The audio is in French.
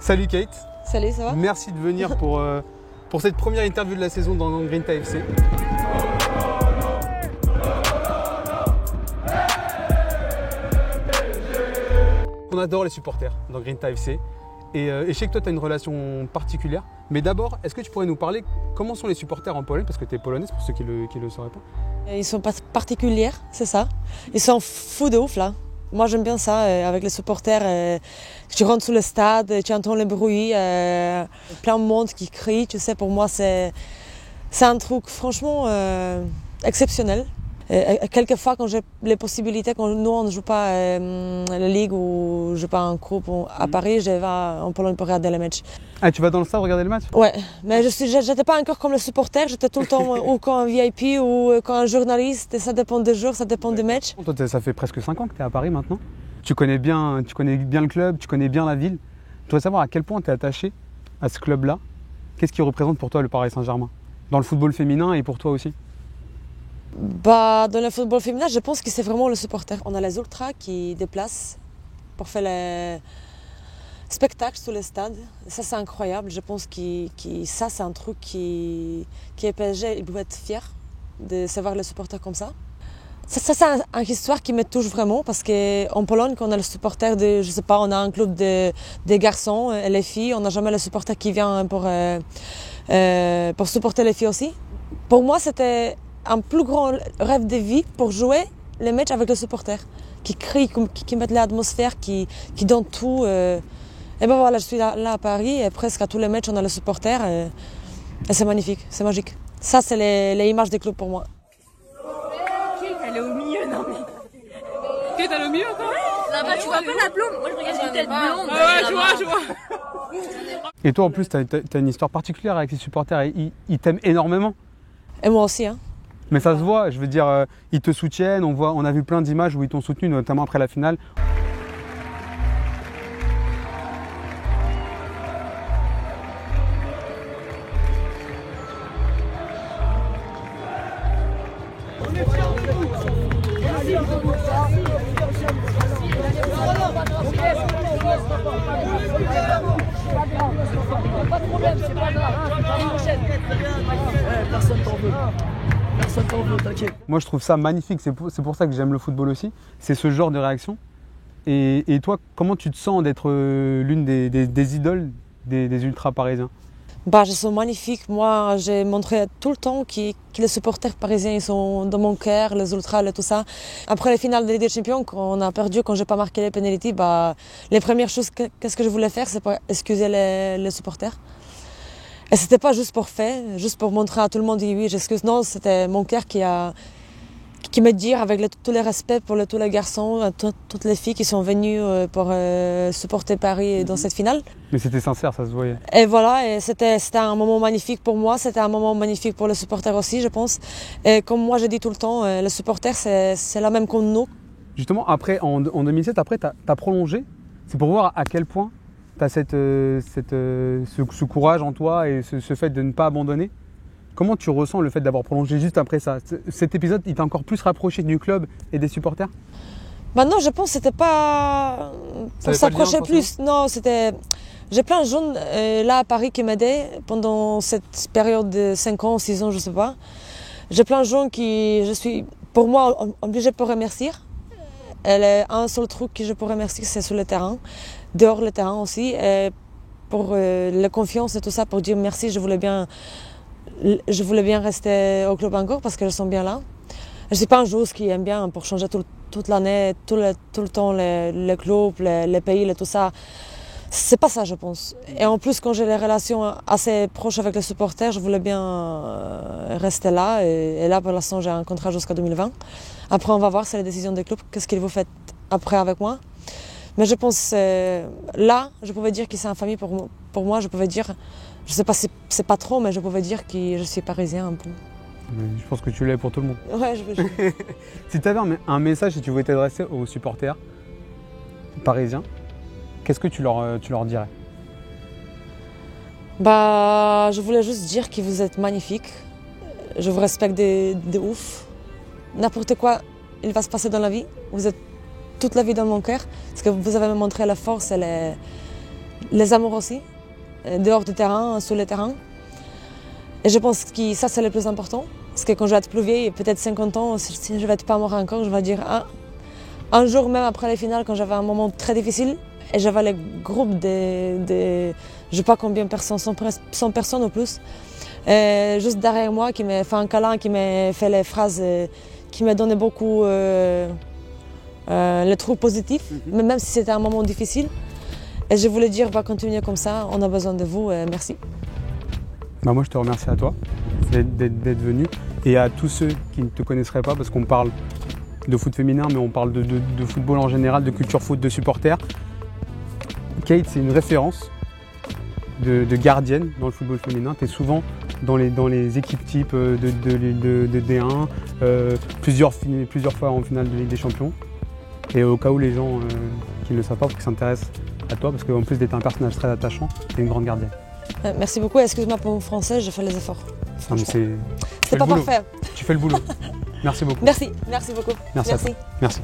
Salut Kate. Salut, ça va? Merci de venir pour cette première interview de la saison dans Grinta FC. On adore les supporters dans Grinta FC et je sais que toi tu as une relation particulière. Mais d'abord, est-ce que tu pourrais nous parler comment sont les supporters en Pologne? Parce que tu es polonaise pour ceux qui le sauraient pas. Ils sont pas particuliers, c'est ça. Ils sont fous de ouf là. Moi j'aime bien ça avec les supporters. Tu rentres sous le stade, tu entends le bruit, plein de monde qui crie. Tu sais, pour moi c'est un truc franchement exceptionnel. Quelquefois quand j'ai les possibilités, quand nous on ne joue pas la Ligue ou je joue pas en groupe à Paris, je vais en Pologne pour regarder les matchs. Ah, tu vas dans le stade regarder le match? Ouais, mais je n'étais pas encore comme le supporter, j'étais tout le temps ou quand un VIP ou quand un journaliste, et ça dépend des jours, ça dépend des matchs. Toi, ça fait presque 5 ans que tu es à Paris maintenant. Tu connais bien le club, tu connais bien la ville. Tu dois savoir à quel point tu es attaché à ce club-là. Qu'est-ce qui représente pour toi le Paris Saint-Germain? Dans le football féminin et pour toi aussi? Dans le football féminin, je pense que c'est vraiment le supporter. On a les ultras qui déplacent pour faire les spectacles sous les stades. Ça, c'est incroyable. Je pense que ça, c'est un truc qui est PSG. Ils doivent être fiers de savoir les supporters comme ça. Ça c'est une histoire qui me touche vraiment parce qu'en Pologne, quand on a le supporter de, je sais pas, on a un club des garçons et les filles, on n'a jamais le supporter qui vient pour supporter les filles aussi. Pour moi, c'était un plus grand rêve de vie pour jouer les matchs avec les supporters qui crient, qui mettent l'atmosphère, qui donnent tout. Et ben voilà, je suis là à Paris et presque à tous les matchs on a les supporters et c'est magnifique, c'est magique. Ça c'est les images des clubs pour moi. Elle est au milieu, non mais. Qu'est-ce qu'elle est au milieu encore? Là-bas, tu vois pas la blonde? Moi je regarde une tête blonde. Ouais, je vois. Et toi en plus, tu as une histoire particulière avec les supporters et ils t'aiment énormément. Et moi aussi, hein. Mais ça se voit, je veux dire, ils te soutiennent, on a vu plein d'images où ils t'ont soutenu, notamment après la finale. Pas de problème, c'est pas grave. Personne t'en veut. Personne t'en veut, t'inquiète. Moi je trouve ça magnifique, c'est pour ça que j'aime le football aussi. C'est ce genre de réaction. Et toi, comment tu te sens d'être l'une des idoles des ultras parisiens? Je suis magnifique. Moi, j'ai montré tout le temps que les supporters parisiens ils sont dans mon cœur, les ultras, tout ça. Après les finales de Ligue des Champions, quand on a perdu, quand j'ai pas marqué les pénalités, les premières choses qu'est-ce que je voulais faire, c'est pour excuser les supporters. Et c'était pas juste pour faire, juste pour montrer à tout le monde oui, j'excuse. Non, c'était mon cœur qui me dit avec tous les respects pour tous les garçons, toutes les filles qui sont venues pour supporter Paris dans cette finale. Mais c'était sincère, ça se voyait. Et voilà, et c'était un moment magnifique pour moi, c'était un moment magnifique pour les supporters aussi, je pense. Et comme moi, je dis tout le temps, les supporters, c'est la même comme nous. Justement, après, en 2007, après, tu as prolongé. C'est pour voir à quel point tu as ce courage en toi et ce fait de ne pas abandonner. Comment tu ressens le fait d'avoir prolongé juste après ça? Cet épisode, il t'a encore plus rapproché du club et des supporters? Non, je pense que c'était pas pour s'approcher plus. Non, c'était... J'ai plein de jeunes là à Paris qui m'aidaient pendant cette période de 5 ans, 6 ans, je sais pas. J'ai plein de gens qui je suis, pour moi, obligée de remercier. Un seul truc que je peux remercier, c'est sur le terrain, dehors le terrain aussi, et pour la confiance et tout ça, pour dire merci, je voulais bien rester au club encore parce que je sens bien là. Je ne suis pas une joueuse qui aime bien pour changer toute l'année, tout le temps, les clubs, les pays, tout ça. C'est pas ça, je pense. Et en plus, quand j'ai les relations assez proches avec les supporters, je voulais bien rester là. Et là, pour l'instant, j'ai un contrat jusqu'à 2020. Après, on va voir, c'est la décision des clubs. Qu'est-ce qu'ils vont faire après avec moi? Mais je pense là, je pouvais dire que c'est une famille pour moi. Je pouvais dire, je sais pas si c'est pas trop, mais je pouvais dire que je suis parisien un peu. Mais je pense que tu l'es pour tout le monde. Ouais, je veux. Si tu avais un message, si tu voulais t'adresser aux supporters parisiens, qu'est-ce que tu leur dirais? Je voulais juste dire que vous êtes magnifiques. Je vous respecte de ouf. N'importe quoi, il va se passer dans la vie. Vous êtes toute la vie dans mon cœur. Parce que vous avez montré la force et les amours aussi, dehors du terrain, sur le terrain. Et je pense que ça, c'est le plus important. Parce que quand je vais être plus vieille, peut-être 50 ans, si je vais être pas mort encore, je vais dire un jour même après les finales, quand j'avais un moment très difficile, et j'avais le groupe de je sais pas combien de personnes, 100 personnes ou plus, juste derrière moi, qui m'a fait un câlin, qui m'a fait les phrases, qui m'a donné beaucoup le truc positif, même si c'était un moment difficile. Et je voulais dire, continuez comme ça, on a besoin de vous, merci. Moi, je te remercie à toi d'être venu et à tous ceux qui ne te connaisseraient pas, parce qu'on parle de foot féminin, mais on parle de football en général, de culture foot, de supporters. Kate, c'est une référence de gardienne dans le football féminin. Tu es souvent dans les équipes types de D1, plusieurs fois en finale de Ligue des Champions. Et au cas où les gens qui ne le savent pas, faut qu'ils s'intéressent à toi, parce qu'en plus d'être un personnage très attachant, tu es une grande gardienne. Merci beaucoup. Excuse-moi pour mon français, je fais les efforts. C'est pas parfait. Tu fais le boulot. Merci beaucoup. Merci beaucoup. Merci. À toi. Merci.